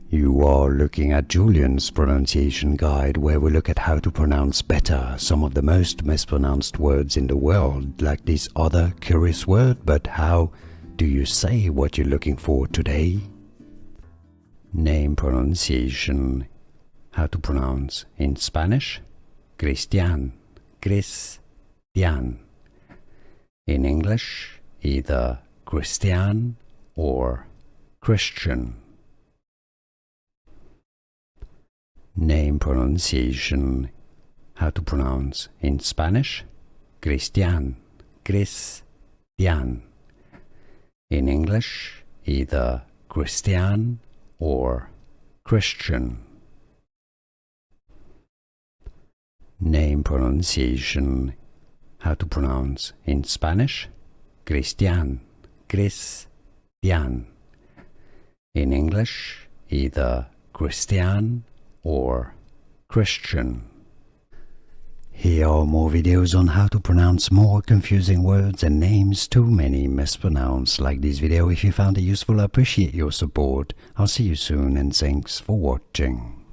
You are looking at Julian's pronunciation guide, where we look at how to pronounce better some of the most mispronounced words in the world, like this other curious word. But how do you say what you're looking for today? Name pronunciation. How to pronounce in Spanish? Cristian, Cristian. In English, either Christian or Christian. Name pronunciation. How to pronounce in Spanish? Cristian, Cristian. In English, either Christian or Christian. Name pronunciation. How to pronounce in Spanish? Cristian, Cristian. In English, either Christian or Christian. Here are more videos on how to pronounce more confusing words and names too many mispronounced. Like this video if you found it useful. I appreciate your support. I'll see you soon and thanks for watching.